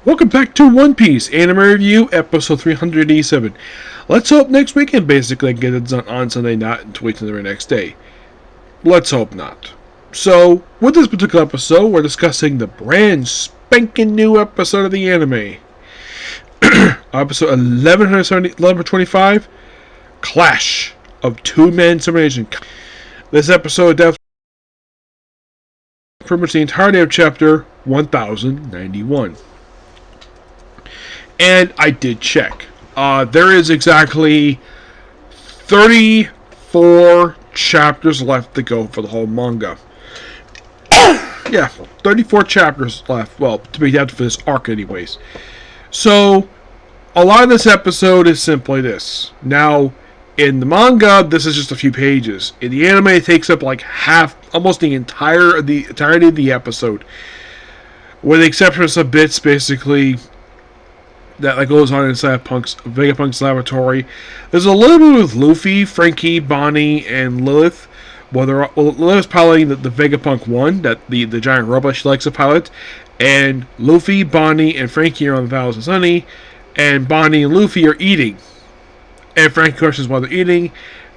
Welcome back to One Piece Anime Review, episode 387. Let's hope next weekend basically I can get it done on Sunday, not wait till the very next day. Let's hope not. So, with this particular episode, we're discussing the brand spanking new episode of the anime. Episode 1125, Clash of Two-Man Simulation. This episode definitely pretty much the entirety of chapter 1091. And I did check. There is exactly 34 chapters left to go for the whole manga. Yeah, 34 chapters left. Well, to be adapted for this arc anyways. So, a lot of this episode is simply this. Now, in the manga, this is just a few pages. In the anime, it takes up like half, almost the entirety of the episode. With the exception of some bits, basically, that goes on inside Vegapunk's laboratory. There's a little bit with Luffy, Frankie, Bonnie, and Lilith. Lilith's piloting the Vegapunk 1, the giant robot she likes to pilot. And Luffy, Bonnie, and Frankie are on the Thousand Sunny. And Bonnie and Luffy are eating. And Frankie questions why they're eating.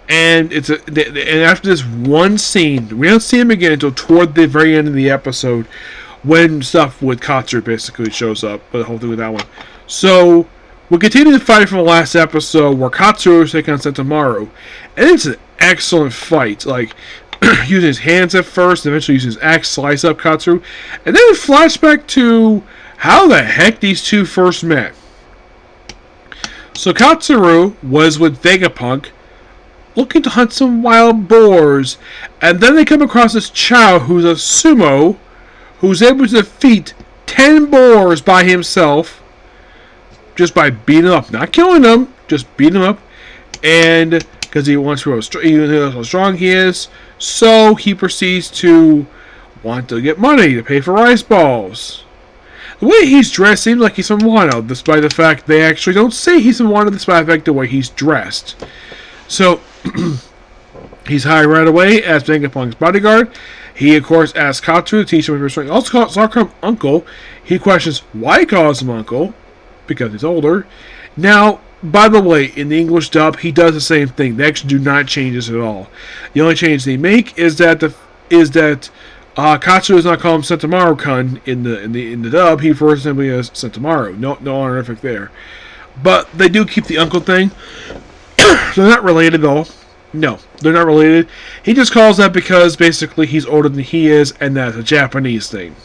And and after this one scene, we don't see him again until toward the very end of the episode, when stuff with Kizaru basically shows up. But hopefully with that one. So, we'll continue the fight from the last episode where Kizaru is taking on Sentomaru. And it's an excellent fight. Like, using his hands at first, eventually using his axe, slice up Kizaru. And then it flashback to how the heck these two first met. So, Kizaru was with Vegapunk, looking to hunt some wild boars. And then they come across this Chow, who's a sumo, who's able to defeat 10 boars by himself. Just by beating them up. Not killing them, just beating them up. And because he wants to know how strong he is, so he proceeds to want to get money to pay for rice balls. The way he's dressed seems like he's from Wano, despite the fact they actually don't say he's from Wano, despite the fact the way he's dressed. So, he's hired right away as Vegapunk's bodyguard. He, of course, asks Kizaru to teach him respect. Also calls him uncle. He questions why he calls him uncle, because he's older. Now, by the way, in the English dub, he does the same thing. They actually do not change this at all. The only change they make is that Kizaru does not call him Sentomaru-kun in the dub. He refers to him as Sentomaru. No honorific there. But they do keep the uncle thing. They're not related at all. No, they're not related. He just calls that because basically he's older than he is, and that's a Japanese thing.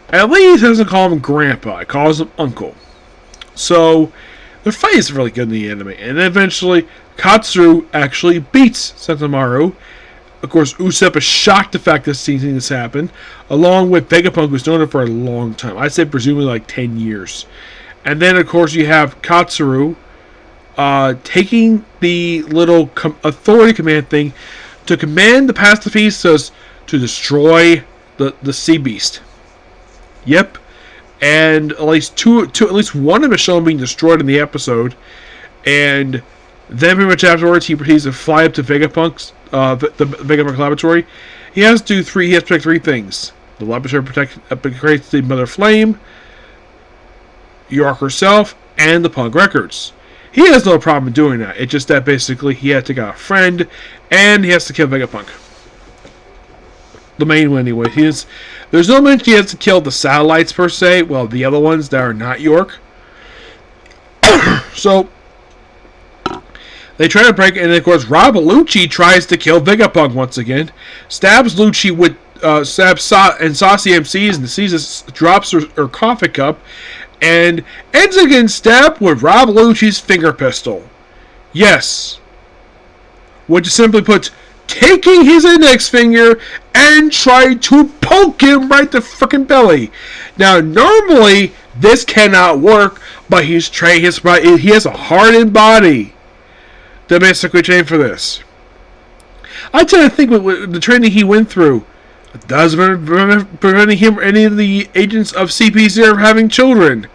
At least he doesn't call him Grandpa. He calls him Uncle. So, the fight is really good in the anime. And then eventually, Kizaru actually beats Sentomaru. Of course, Usopp is shocked the fact this seeing this happen. Along with Vegapunk, who's known it for a long time. I'd say presumably like 10 years. And then, of course, you have Kizaru taking the little authority command thing to command the pacifistas to destroy the sea beast. Yep, and at least one of them is shown being destroyed in the episode, and then pretty much afterwards he proceeds to fly up to Vegapunk's the Vegapunk laboratory. He has to protect three things: the laboratory creates the Mother Flame, York herself, and the Punk Records. He has no problem doing that. It's just that basically he had to get a friend, and he has to kill Vegapunk. The main one, anyway. There's no mention he has to kill the satellites, per se. Well, the other ones that are not York. So, they try to break it, and of course, Rob Lucci tries to kill Vegapunk once again. Stabs Lucci with, and Saucy MCs, and Caesar drops her coffee cup, and ends again stabbed with Rob Lucci's finger pistol. Yes. Which simply puts, taking his index finger and trying to poke him right the frickin' belly. Now, normally, this cannot work, but he has a hardened body to basically train for this. I tend to think with the training he went through, does preventing him or any of the agents of CP0 from having children.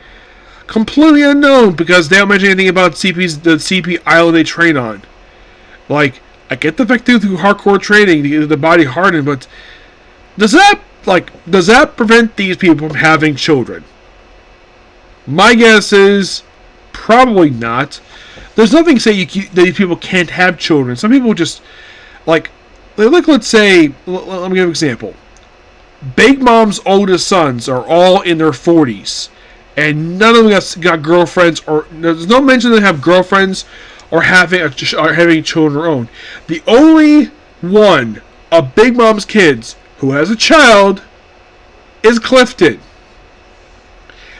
Completely unknown, because they don't mention anything about the CP island they train on. Like, I get the fact through hardcore training to get the body hardened, but does that does that prevent these people from having children? My guess is probably not. There's nothing to say that these people can't have children. Some people just, let's say, let me give an example. Big Mom's oldest sons are all in their 40s, and none of them got girlfriends, or there's no mention they have girlfriends or having children of their own. The only one of Big Mom's kids who has a child is Clifton.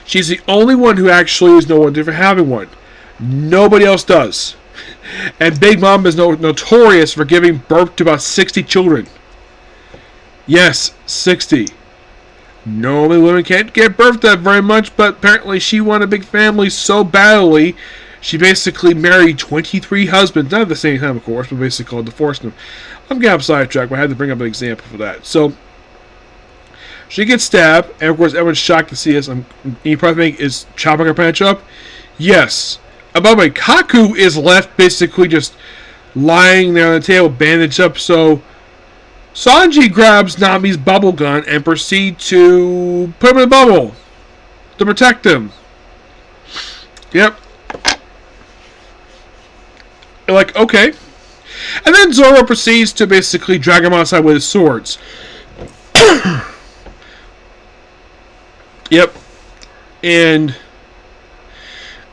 She's the only one who actually is noteworthy for having one. Nobody else does. And Big Mom is notorious for giving birth to about 60 children. Yes, 60. Normally women can't give birth to that very much, but apparently she wanted a big family so badly, she basically married 23 husbands. Not at the same time, of course, but basically divorced them. I'm getting sidetracked, but I had to bring up an example for that. So, she gets stabbed, and of course everyone's shocked to see this. You probably think, is chopping her pants up? Yes. And by the way, Kaku is left basically just lying there on the table, bandaged up, so Sanji grabs Nami's bubble gun and proceeds to put him in a bubble to protect him. Yep. You're like, okay. And then Zoro proceeds to basically drag him outside with his swords. Yep. And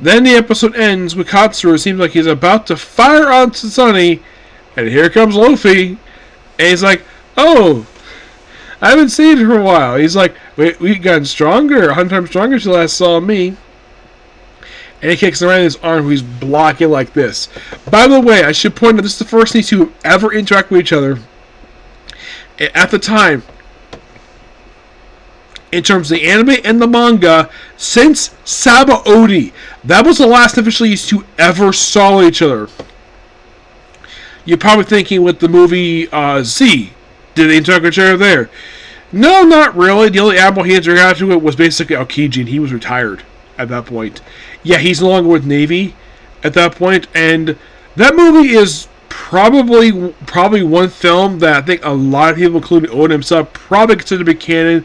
then the episode ends with Katsuru. It seems like he's about to fire on Sunny, and here comes Luffy. And he's like, oh, I haven't seen it for a while. He's like, we've gotten stronger, 100 times stronger since you last saw me. And he kicks around his arm, he's blocking like this. By the way, I should point out, this is the first these two ever interact with each other. At the time, in terms of the anime and the manga, since Sabaody. That was the last officially these two ever saw each other. You're probably thinking with the movie Z, did they interact with each other there? No, not really. The only admiral he interacted with was basically Aokiji, and he was retired at that point. Yeah, he's no longer with Navy at that point, and that movie is probably one film that I think a lot of people, including Oda himself, probably consider to be canon.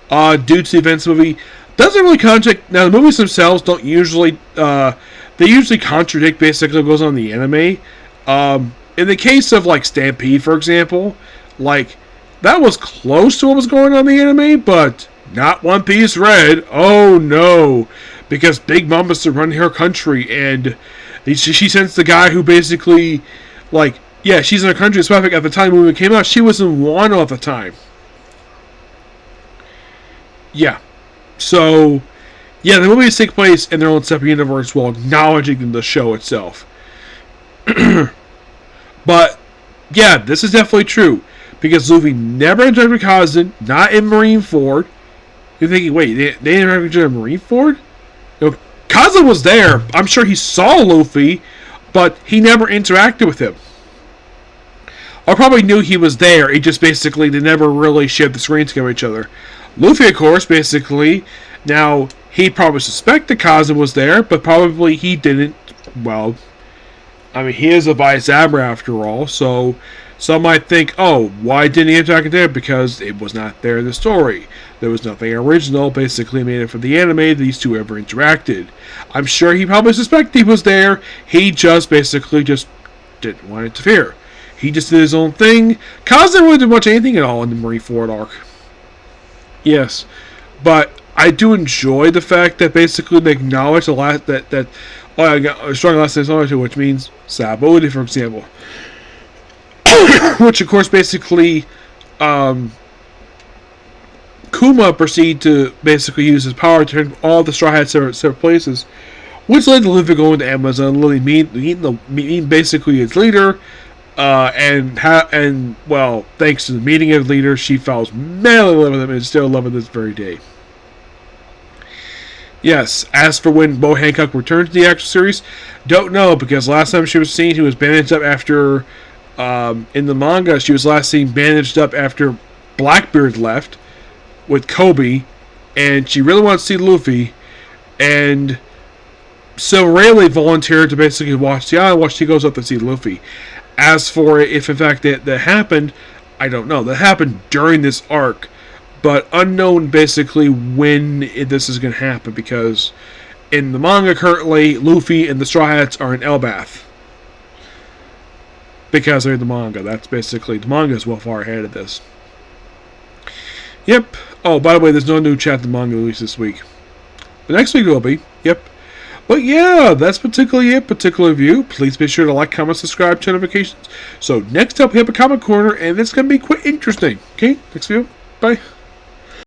Due to the events of the movie, doesn't really contradict. Now, the movies themselves don't usually, they usually contradict basically what goes on in the anime. In the case of, Stampede, for example, that was close to what was going on in the anime, but not One Piece Red. Oh, no. Because Big Mom is to run her country, and she sends the guy who basically, she's in her country. It's perfect. At the time the movie came out, she was in Wano at the time. Yeah. So, the movies take place in their own separate universe while acknowledging the show itself. But, this is definitely true. Because Luffy never interacted with Kazan, not in Marineford. You're thinking, wait, they interacted with each other in Marineford? Kazan was there. I'm sure he saw Luffy, but he never interacted with him. Or probably knew he was there. He just basically, they never really shared the screen together with each other. Luffy, of course, basically, now, he probably suspected Kazan was there, but probably he didn't. Well, I mean, he is a vice admiral after all, so some might think, oh, why didn't he interact there? Because it was not there in the story. There was nothing original, basically made it for the anime, these two ever interacted. I'm sure he probably suspected he was there, he just basically just didn't want to interfere. He just did his own thing. Kazan really didn't watch anything at all in the Marineford arc. Yes, but I do enjoy the fact that basically they acknowledge the last I got a strong last name, which means Sabaody, for example, which of course basically Kuma proceeded to basically use his power to turn all the Straw Hats separate places, which led to Luffy going to Amazon, Lily meeting basically its leader. Well, thanks to the meeting of the leader, she falls madly in love with him and is still in love with this very day. Yes, as for when Bo Hancock returned to the actual series, don't know, because last time she was seen, he was bandaged up after, in the manga, she was last seen bandaged up after Blackbeard left with Kobe, and she really wants to see Luffy, and so Rayleigh volunteered to basically watch the island while she goes up to see Luffy. As for if in fact that happened, I don't know. That happened during this arc. but unknown basically when this is going to happen, because in the manga currently, Luffy and the Straw Hats are in Elbath. Because they're in the manga. That's basically, the manga is well far ahead of this. Yep. Oh, by the way, there's no new chapter of the manga released this week. The next week will be. Yep. But yeah, that's particularly it, particular review. Please be sure to like, comment, subscribe, turn notifications. So next up we have a comic corner, and it's going to be quite interesting. Okay, next video. Bye.